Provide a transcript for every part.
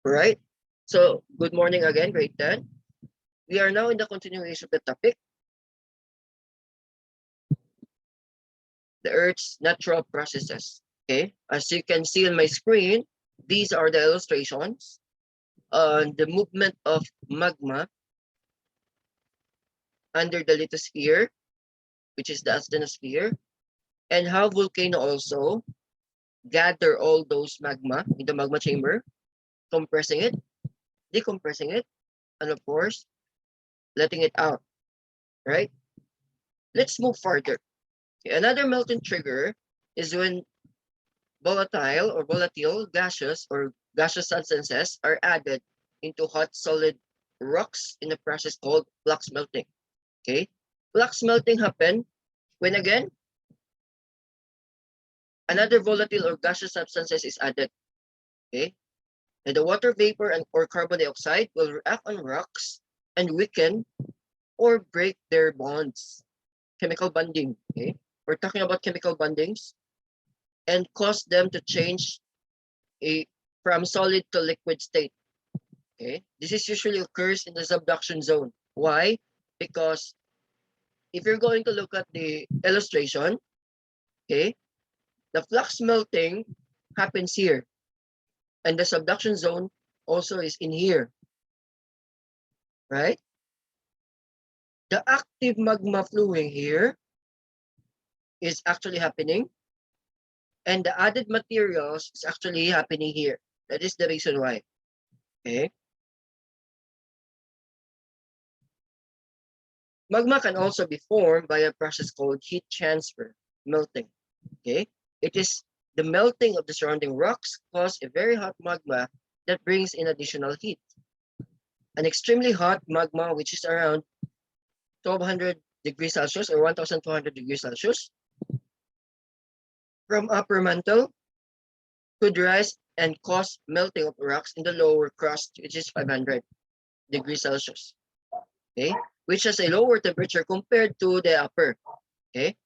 All right. So good morning again, grade 10. We are now in the continuation of the topic, the Earth's natural processes. Okay. As you can see on my screen, these are the illustrations on the movement of magma under the lithosphere, which is the asthenosphere, and how volcano also gather all those magma in the magma chamber, compressing it, decompressing it, and of course, letting it out, right? Let's move further. Okay, another melting trigger is when volatile gases or gaseous substances are added into hot solid rocks in a process called flux melting. Okay, flux melting happen when again another volatile or gaseous substances is added. Okay, and the water vapor and or carbon dioxide will react on rocks and weaken or break their bonds. Chemical bonding. Okay, we're talking about chemical bondings and cause them to change from solid to liquid state. Okay, this is usually occurs in the subduction zone. Why? Because if you're going to look at the illustration, okay, the flux melting happens here, and the subduction zone also is in here, right? The active magma flowing here is actually happening, and the added materials is actually happening here. That is the reason why. Okay. Magma can also be formed by a process called heat transfer, melting. Okay. It is the melting of the surrounding rocks cause a very hot magma that brings in additional heat. An extremely hot magma, which is around 1200 degrees Celsius or 1200 degrees Celsius, from upper mantle could rise and cause melting of rocks in the lower crust, which is 500 degrees Celsius. Okay, which has a lower temperature compared to the upper. Okay,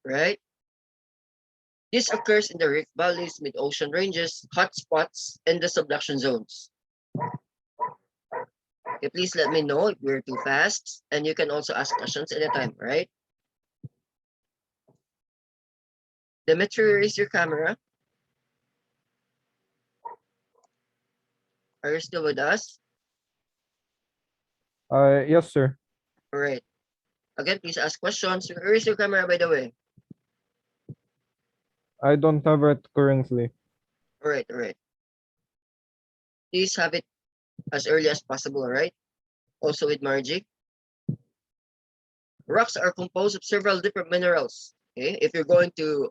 right? This occurs in the rift valleys, mid-ocean ranges, hot spots, and the subduction zones. Okay, please let me know if we're too fast, and you can also ask questions anytime, right? Demetri, raise your camera. Are you still with us? Yes, sir. All right. Again, please ask questions. Raise your camera, by the way. I don't have it currently. All right, all right. Please have it as early as possible, all right? Also with Margie. Rocks are composed of several different minerals. Okay, if you're going to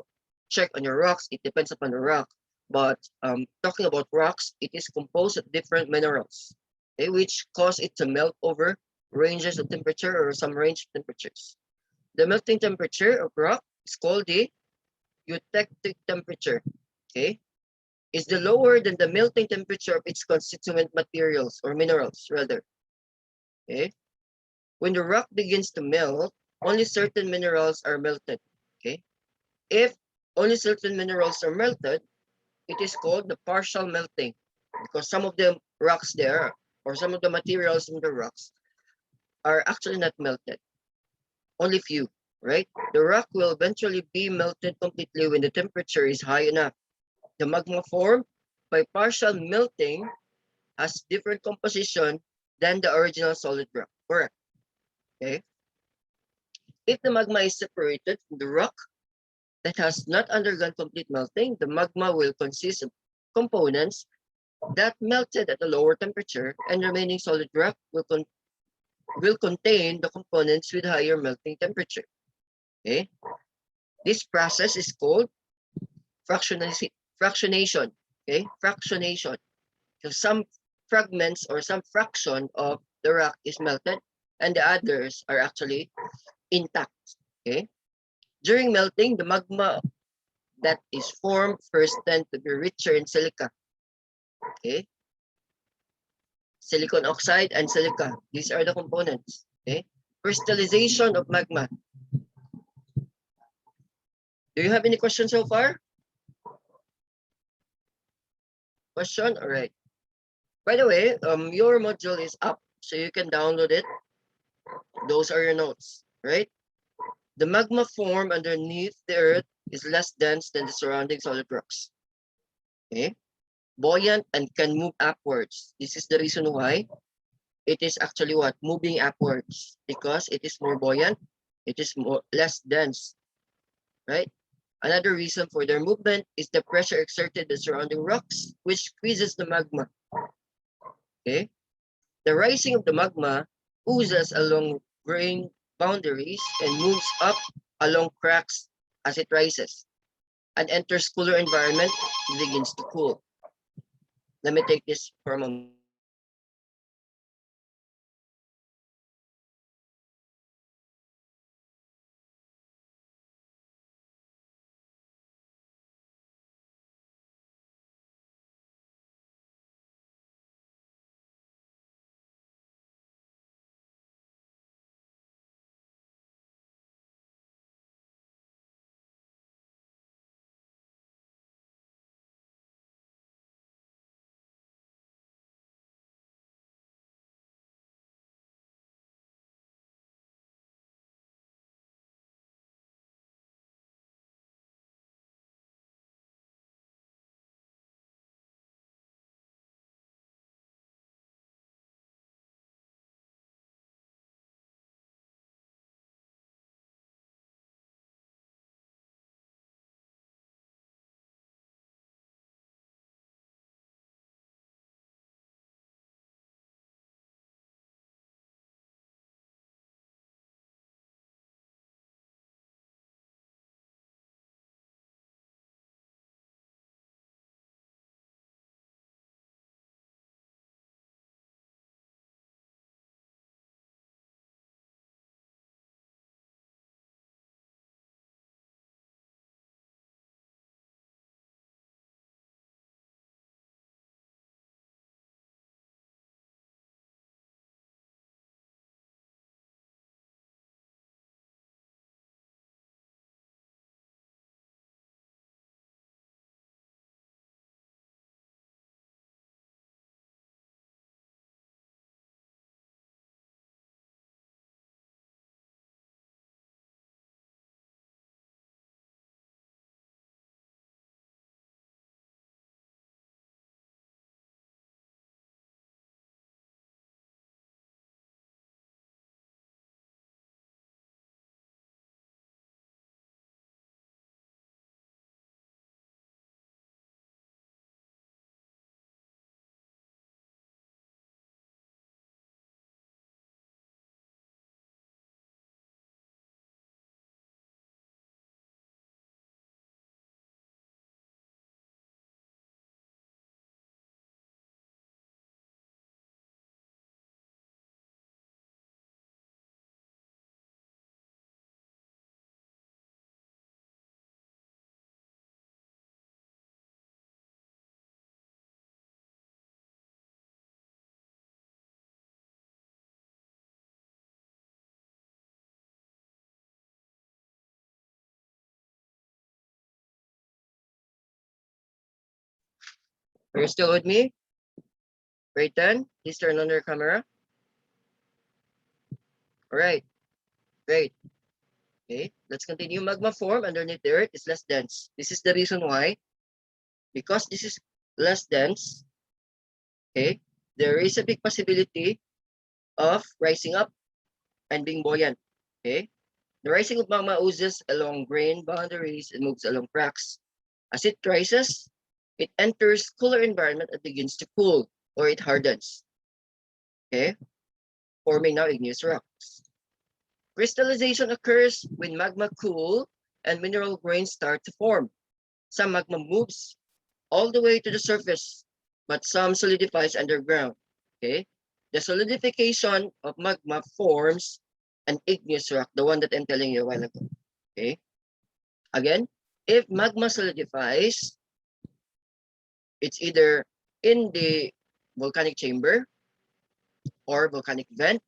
check on your rocks, it depends upon the rock. But talking about rocks, it is composed of different minerals, okay, which cause it to melt over ranges of temperature or some range of temperatures. The melting temperature of rock is called the eutectic temperature. Okay, is the lower than the melting temperature of its constituent materials or minerals rather. Okay, when the rock begins to melt, only certain minerals are melted. Okay, if only certain minerals are melted, it is called the partial melting because some of the rocks there or some of the materials in the rocks are actually not melted. Only few, right? The rock will eventually be melted completely when the temperature is high enough. The magma formed by partial melting has different composition than the original solid rock. Correct. Okay. If the magma is separated from the rock that has not undergone complete melting, the magma will consist of components that melted at a lower temperature, and remaining solid rock will contain the components with higher melting temperature. Okay. This process is called fractionation. Okay, fractionation. So some fragments or some fraction of the rock is melted, and the others are actually intact. Okay. During melting, the magma that is formed first tend to be richer in silica. Okay. Silicon oxide and silica. These are the components. Okay. Crystallization of magma. Do you have any questions so far? Question? All right. By the way, your module is up, so you can download it. Those are your notes, right? The magma form underneath the earth is less dense than the surrounding solid rocks. Okay? Buoyant and can move upwards. This is the reason why it is actually what? Moving upwards. Because it is more buoyant, it is less dense, right? Another reason for their movement is the pressure exerted on surrounding rocks, which squeezes the magma. Okay? The rising of the magma oozes along grain boundaries and moves up along cracks as it rises and enters cooler environment, begins to cool. Let me take this for a moment. Are you still with me? Great then. Please turn on your camera. All right. Great. Okay. Let's continue. Magma form underneath the earth is less dense. This is the reason why. Because this is less dense, okay, there is a big possibility of rising up and being buoyant. Okay. The rising of magma oozes along grain boundaries and moves along cracks. As it rises, it enters cooler environment and begins to cool, or it hardens. Okay, forming now igneous rocks. Crystallization occurs when magma cool and mineral grains start to form. Some magma moves all the way to the surface, but some solidifies underground. Okay, the solidification of magma forms an igneous rock, the one that I'm telling you a while ago. Okay, again, if magma solidifies, it's either in the volcanic chamber or volcanic vent,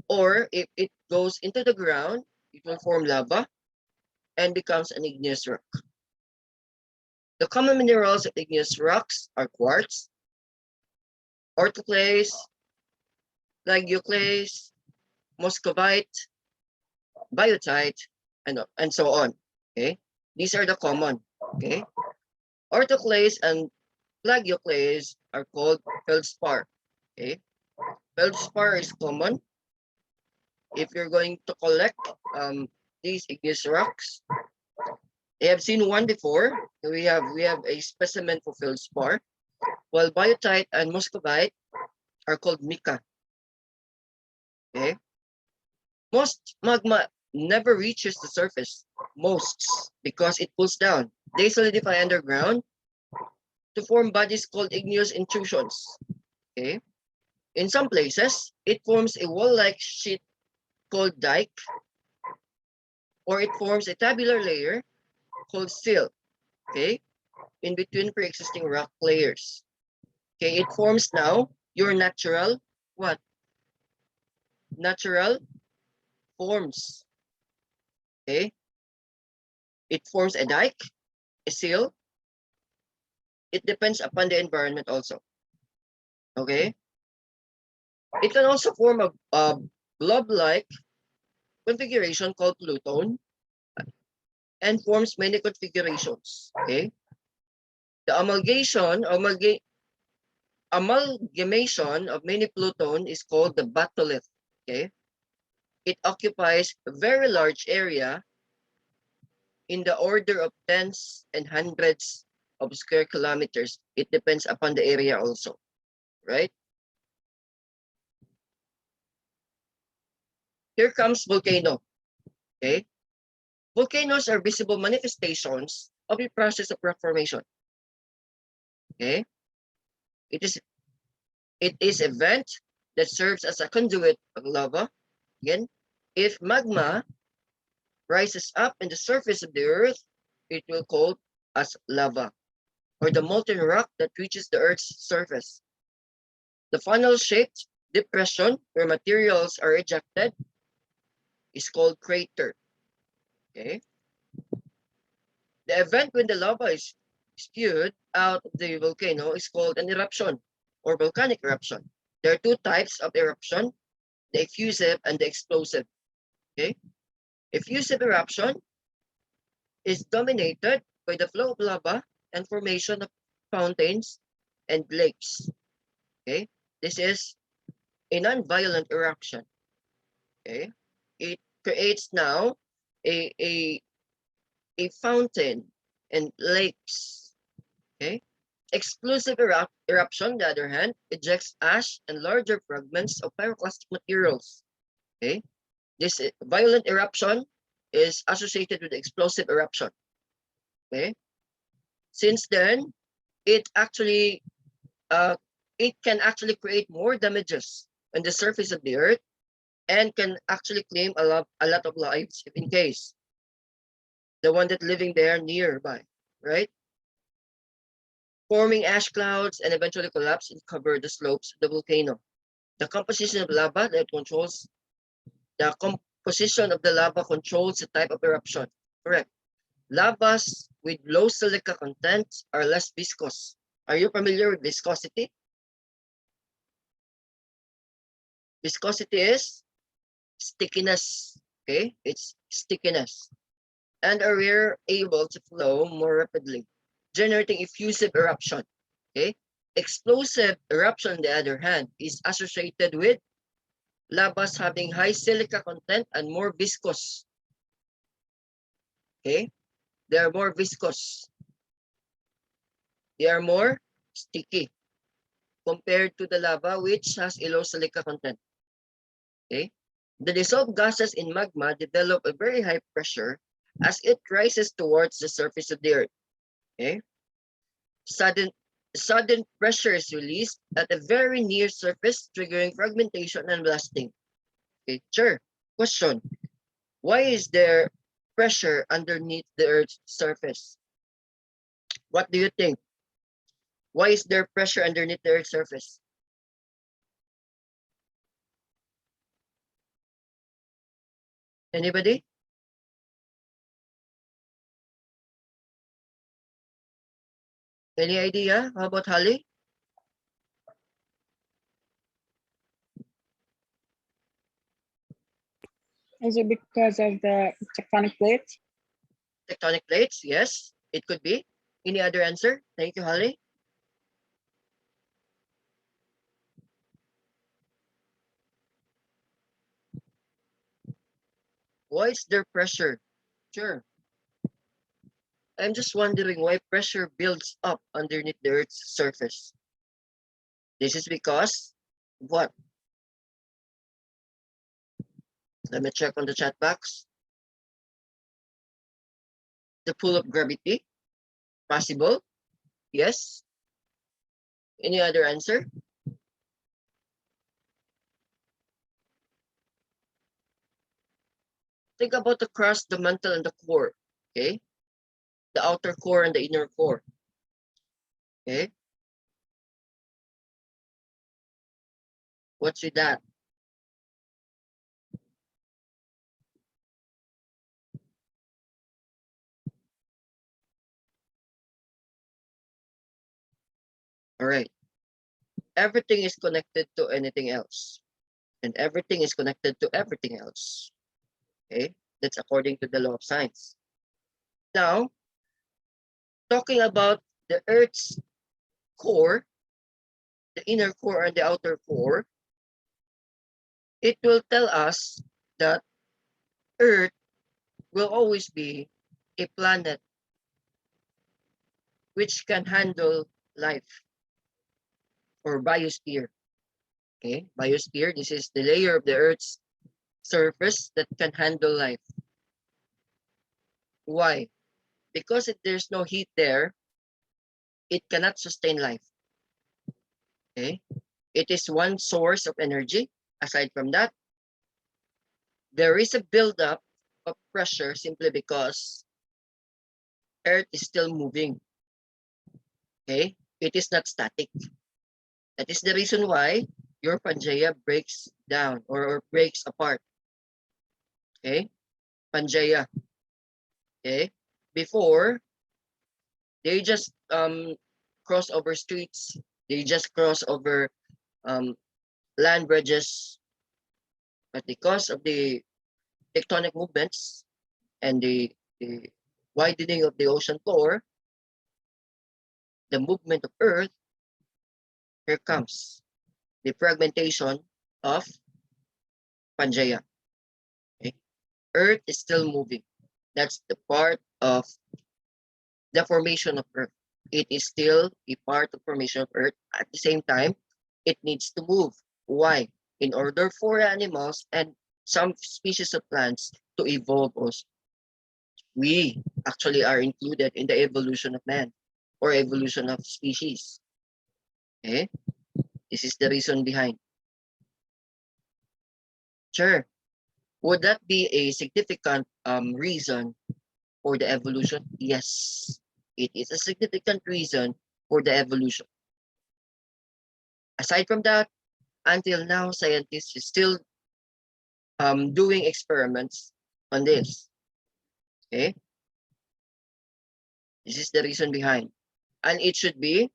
or if it goes into the ground, it will form lava and becomes an igneous rock. The common minerals of igneous rocks are quartz, orthoclase, plagioclase, muscovite, biotite, and so on. Okay, these are the common. Okay, orthoclase and plagioclase are called feldspar. Okay, feldspar is common. If you're going to collect these igneous rocks, I have seen one before. We have a specimen for feldspar, while biotite and muscovite are called mica. Okay, most magma never reaches the surface. Most because it cools down. They solidify underground to form bodies called igneous intrusions. Okay, in some places it forms a wall-like sheet called dike, or it forms a tabular layer called sill. Okay, in between pre-existing rock layers. Okay, it forms now your natural what? Natural forms. Okay, it forms a dike, a sill. It depends upon the environment also. Okay, it can also form a blob-like configuration called plutone and forms many configurations. Okay, the amalgamation of many plutone is called the batholith. Okay, it occupies a very large area in the order of tens and hundreds of square kilometers. It depends upon the area also, right? Here comes volcano. Okay, volcanoes are visible manifestations of a process of rock formation. Okay, it is a vent that serves as a conduit of lava. Again, if magma rises up in the surface of the earth, it will called as lava, or the molten rock that reaches the earth's surface. The funnel-shaped depression where materials are ejected is called crater. Okay. The event when the lava is spewed out of the volcano is called an eruption or volcanic eruption. There are two types of eruption, the effusive and the explosive. Okay. Effusive eruption is dominated by the flow of lava and formation of fountains and lakes. Okay. This is a non-violent eruption. Okay. It creates now a fountain and lakes. Okay. Explosive eruption, on the other hand, ejects ash and larger fragments of pyroclastic materials. Okay. This violent eruption is associated with explosive eruption. Okay. Since then, it actually it can actually create more damages on the surface of the earth and can actually claim a lot of lives if in case the one that living there nearby, right? Forming ash clouds and eventually collapse and cover the slopes of the volcano. The composition of lava that controls the composition of the lava controls the type of eruption. Correct. Lavas with low silica content are less viscous. Are you familiar with viscosity? Viscosity is stickiness. Okay, it's stickiness. And are able to flow more rapidly, generating effusive eruption. Okay, explosive eruption, on the other hand, is associated with lavas having high silica content and more viscous. Okay, they are more viscous. They are more sticky compared to the lava which has a low silica content. Okay, the dissolved gases in magma develop a very high pressure as it rises towards the surface of the earth. Okay, sudden pressure is released at a very near surface, triggering fragmentation and blasting. Okay, sure. Question: why is there pressure underneath the Earth's surface? What do you think? Why is there pressure underneath the Earth's surface? Anybody? Any idea? How about Holly? Is it because of the tectonic plates? Tectonic plates? Yes, it could be. Any other answer? Thank you, Holly. Why is there pressure? Sure. I'm just wondering why pressure builds up underneath the Earth's surface. This is because what? Let me check on the chat box. The pull of gravity? Possible? Yes. Any other answer? Think about the crust, the mantle, and the core. Okay. The outer core and the inner core. Okay. What's with that? All right. Everything is connected to anything else. And everything is connected to everything else. Okay. That's according to the law of science. Now, talking about the Earth's core, the inner core and the outer core, it will tell us that Earth will always be a planet which can handle life or biosphere. Okay, biosphere, this is the layer of the Earth's surface that can handle life. Why? Because if there's no heat there, it cannot sustain life. Okay, it is one source of energy. Aside from that, there is a buildup of pressure simply because Earth is still moving. Okay, it is not static. That is the reason why your Pangaea breaks down or breaks apart. Okay, Pangaea. Okay, before they just cross over streets, they just cross over land bridges, but because of the tectonic movements and the widening of the ocean floor, the movement of Earth, here comes the fragmentation of Pangaea. Okay? Earth is still moving. That's the part of the formation of Earth. It is still a part of formation of Earth. At the same time, it needs to move. Why? In order for animals and some species of plants to evolve also. We actually are included in the evolution of man or evolution of species. Okay? This is the reason behind. Sure. Would that be a significant reason for the evolution? Yes. It is a significant reason for the evolution. Aside from that, until now, scientists are still doing experiments on this. Okay? This is the reason behind. And it should be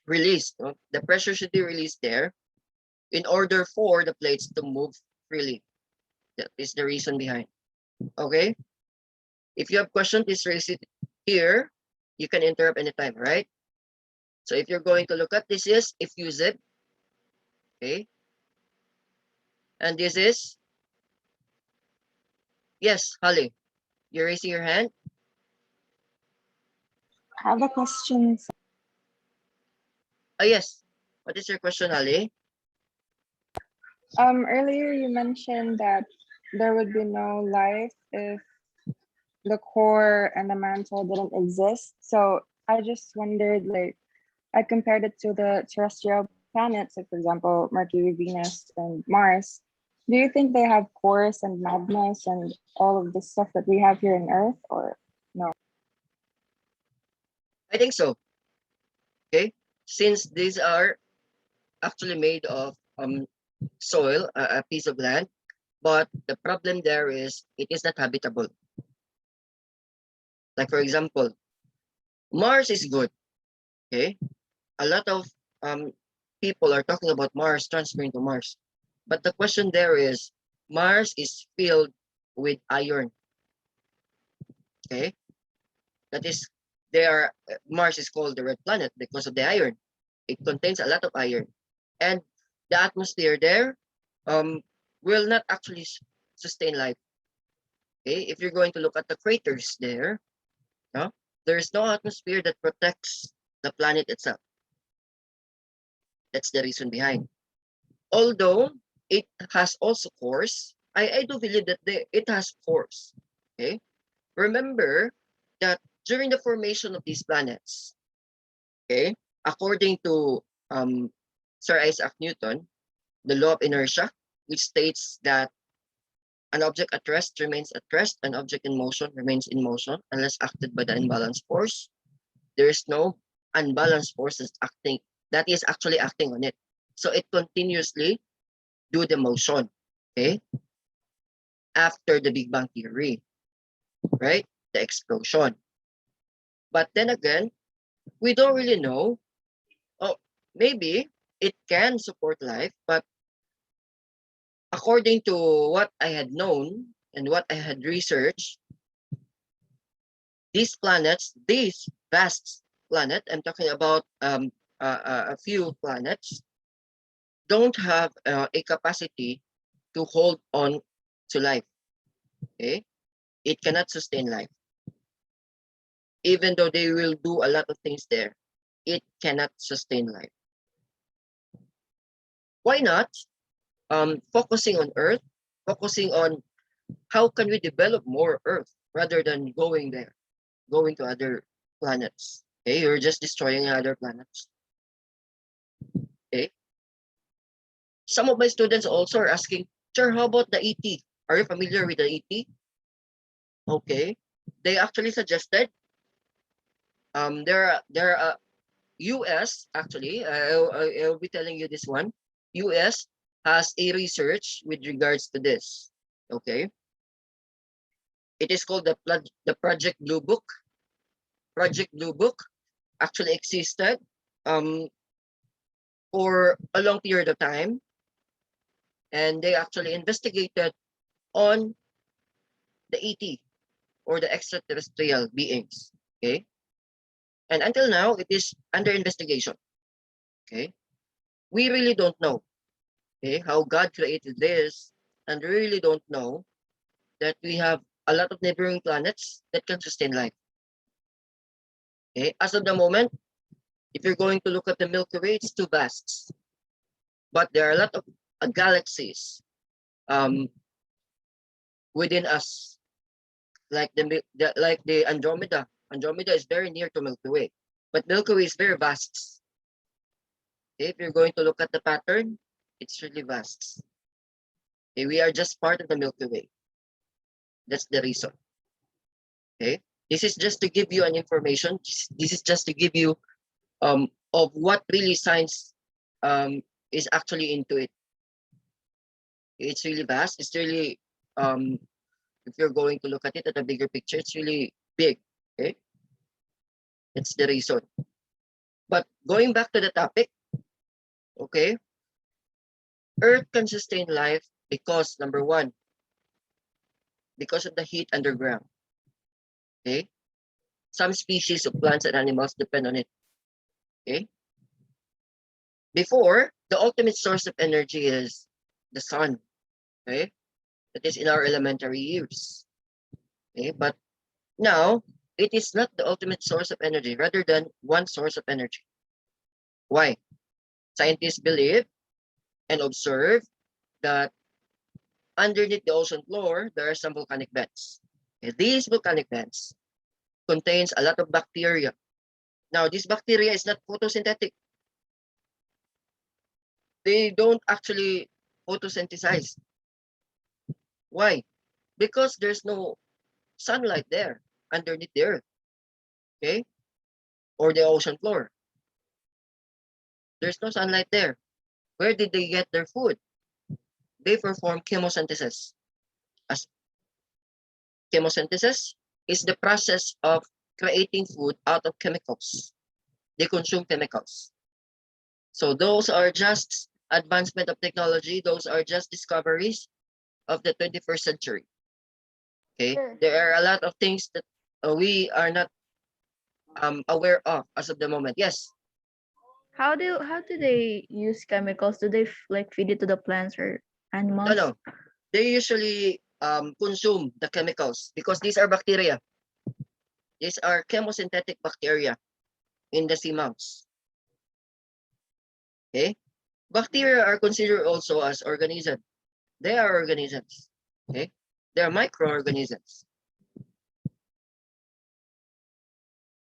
released. No? The pressure should be released there in order for the plates to move freely. That is the reason behind. Okay? If you have questions, please raise it here. You can interrupt anytime, right? So if you're going to look at this is if you zip, okay? And this is, yes, Holly, you're raising your hand. I have a question. Oh, yes. What is your question, Holly? Earlier you mentioned that there would be no life if the core and the mantle didn't exist. So I just wondered, like, I compared it to the terrestrial planets, like for example, Mercury, Venus, and Mars. Do you think they have cores and magmas and all of the stuff that we have here on Earth, or no? I think so. Okay. Since these are actually made of soil, a piece of land, but the problem there is it is not habitable. Like for example, Mars is good. Okay, a lot of people are talking about Mars transferring to Mars, but the question there is Mars is filled with iron. Okay, that is, Mars is called the red planet because of the iron. It contains a lot of iron, and the atmosphere there will not actually sustain life. Okay, if you're going to look at the craters there, no, there is no atmosphere that protects the planet itself. That's the reason behind. Although it has also cores, I do believe that it has cores. Okay, remember that during the formation of these planets, okay, according to Sir Isaac Newton, the law of inertia, which states that an object at rest remains at rest, an object in motion remains in motion unless acted by the unbalanced force. There is no unbalanced force that is actually acting on it. So it continuously do the motion, okay? After the Big Bang Theory, right? The explosion. But then again, we don't really know. Oh, maybe it can support life, but according to what I had known and what I had researched, these planets, these vast planet, I'm talking about a few planets, don't have a capacity to hold on to life. Okay, it cannot sustain life, even though they will do a lot of things there. It cannot sustain life. Why not? Focusing on Earth, focusing on how can we develop more Earth rather than going there, going to other planets. Okay, you're just destroying other planets. Okay. Some of my students also are asking, sir, how about the ET? Are you familiar with the ET? Okay. They actually suggested there are US actually, I'll be telling you this one. US has a research with regards to this. Okay. It is called the Project Blue Book. Project Blue Book actually existed for a long period of time, and they actually investigated on the ET or the extraterrestrial beings. Okay, and until now it is under investigation. Okay, we really don't know, okay, how God created this, and we really don't know that we have a lot of neighboring planets that can sustain life. Okay, as of the moment, if you're going to look at the Milky Way, it's too vast, but there are a lot of galaxies within us, like the Andromeda. Andromeda is very near to Milky Way, but Milky Way is very vast. Okay, if you're going to look at the pattern, it's really vast. Okay, we are just part of the Milky Way. That's the reason. Okay, this is just to give you an information. This is just to give you of what really science is actually into it. It's really vast. It's really if you're going to look at it at a bigger picture, it's really big. Okay, that's the reason. But going back to the topic, okay, Earth can sustain life because number one, because of the heat underground. Okay, some species of plants and animals depend on it. Okay, before the ultimate source of energy is the sun. Okay, that is in our elementary years. Okay, but now it is not the ultimate source of energy, rather than one source of energy. Why? Scientists believe and observe that underneath the ocean floor, there are some volcanic vents. And these volcanic vents contains a lot of bacteria. Now, this bacteria is not photosynthetic. They don't actually photosynthesize. Why? Because there's no sunlight there underneath the earth, okay? Or the ocean floor. There's no sunlight there. Where did they get their food? They perform chemosynthesis. As chemosynthesis is the process of creating food out of chemicals. they consume chemicals. So those are just advancement of technology. Those are just discoveries of the 21st century. Okay, Sure. there are a lot of things that we are not aware of as of the moment. Yes. How do they use chemicals? Do they like feed it to the plants or No, animals? no. They usually consume the chemicals because these are bacteria. These are chemosynthetic bacteria in the seamounts. Okay, bacteria are considered also as organisms. They are organisms. Okay, they are microorganisms.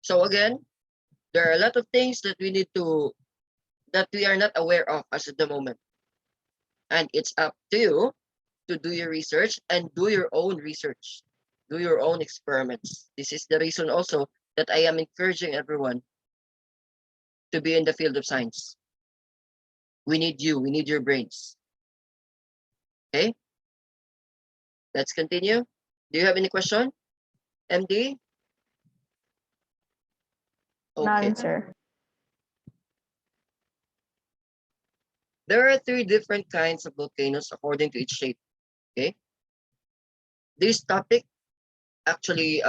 So again, there are a lot of things that we are not aware of as of the moment, and it's up to you to do your research and do your own research, do your own experiments. This is the reason also that I am encouraging everyone to be in the field of science. We need you, we need your brains. Okay, let's continue. Do you have any question, MD? Okay, None, sir. there are three different kinds of volcanoes according to its shape. Okay, this topic actually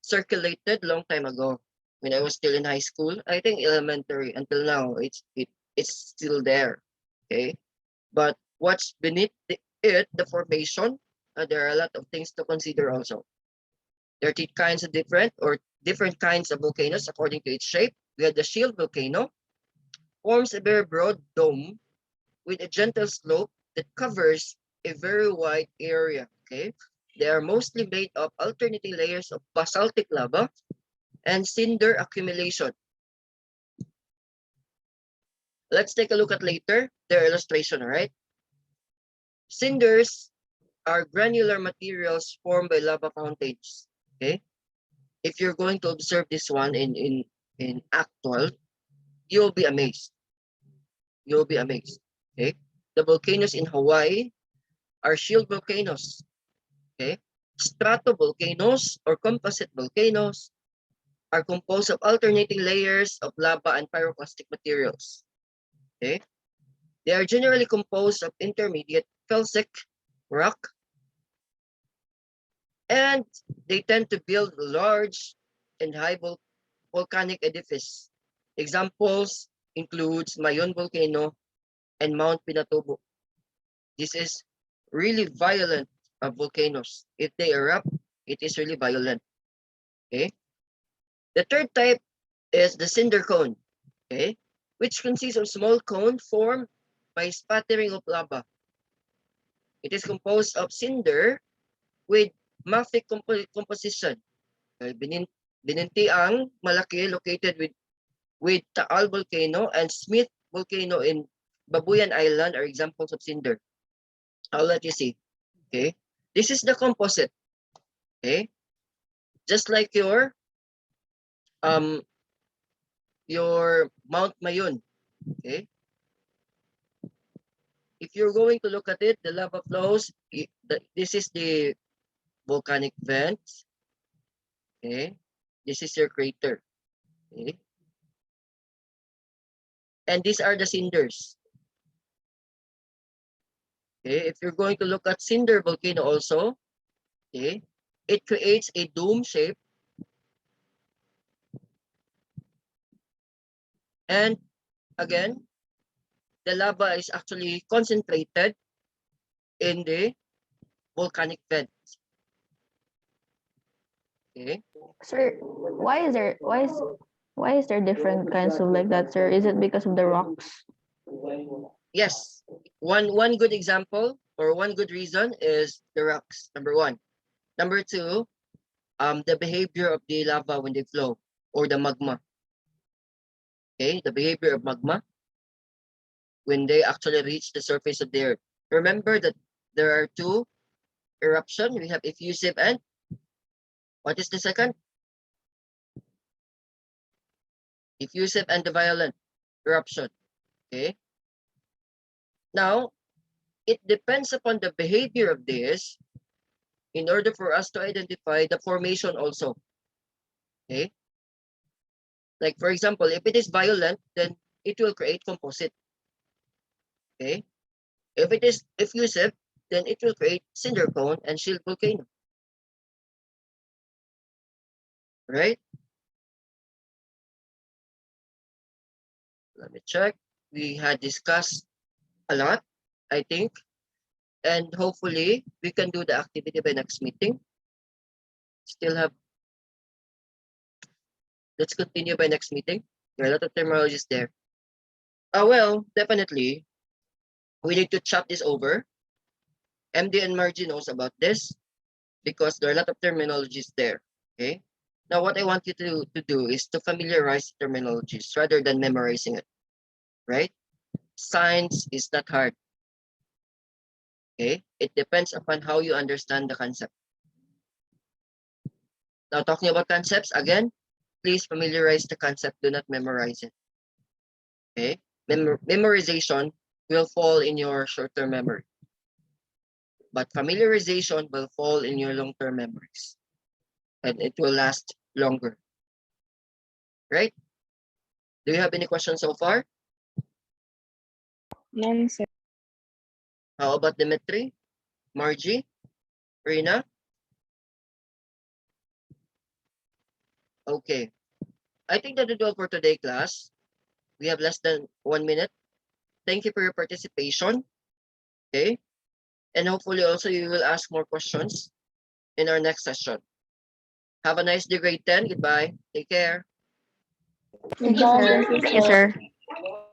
circulated long time ago when I was still in high school. I think elementary until now it's still there. Okay, but what's beneath the formation, there are a lot of things to consider also. There are three kinds of different kinds of volcanoes according to its shape. We have the shield volcano, forms a very broad dome with a gentle slope that covers a very wide area. Okay, they are mostly made of alternating layers of basaltic lava and cinder accumulation. Let's take a look at later their illustration. All right, cinders are granular materials formed by lava fountains. Okay, if you're going to observe this one in actual, you'll be amazed. You'll be amazed. Okay, the volcanoes in Hawaii are shield volcanoes. Okay, stratovolcanoes or composite volcanoes are composed of alternating layers of lava and pyroclastic materials. Okay, they are generally composed of intermediate felsic rock, and they tend to build large and high volcanic edifice. Examples includes Mayon volcano and Mount Pinatubo. This is really violent volcanoes. If they erupt, it is really violent. Okay. The third type is the cinder cone. Okay, which consists of small cone formed by spattering of lava. It is composed of cinder with mafic composition. Okay, Binintiang malaki located with Taal volcano and Smith volcano in Babuyan Island are examples of cinder. I'll let you see. Okay, this is the composite. Okay, just like your Mount Mayon. Okay, if you're going to look at it, the lava flows. This is the volcanic vent. Okay, this is your crater. Okay, and these are the cinders. Okay, if you're going to look at cinder volcano also, okay, it creates a dome shape, and again, the lava is actually concentrated in the volcanic vent. Okay, Sir, why is there different kinds of like that, sir? Is it because of the rocks? yes, one good example or one good reason is the rocks. Number one. Number two, the behavior of the lava when they flow or the magma. Okay, the behavior of magma when they actually reach the surface of the earth. Remember that there are two eruption. We have effusive and what is the second? Effusive and the violent eruption. Okay. Now, it depends upon the behavior of this in order for us to identify the formation also. Okay. Like for example, if it is violent, then it will create composite. Okay. If it is effusive, then it will create cinder cone and shield volcano. Right? Let me check. We had discussed a lot, I think, and hopefully we can do the activity by next meeting. Still have, let's continue by next meeting. There are a lot of terminologies there. Well, definitely, we need to chat this over. MD and Margie knows about this because there are a lot of terminologies there. Okay. Now, what I want you to do is to familiarize terminologies rather than memorizing it. Right? Science is not hard. Okay. It depends upon how you understand the concept. Now, talking about concepts, again, please familiarize the concept. Do not memorize it. Okay. Memorization will fall in your short-term memory. But familiarization will fall in your long-term memories. And it will last longer. Right? Do you have any questions so far? None, sir. How about Dimitri? Margie? Rina? Okay. I think that is all for today, class. We have less than 1 minute. Thank you for your participation. Okay. And hopefully also you will ask more questions in our next session. Have a nice day, grade 10. Goodbye. Take care. Thank you, sir. Thank you, Thank you, sir. sir.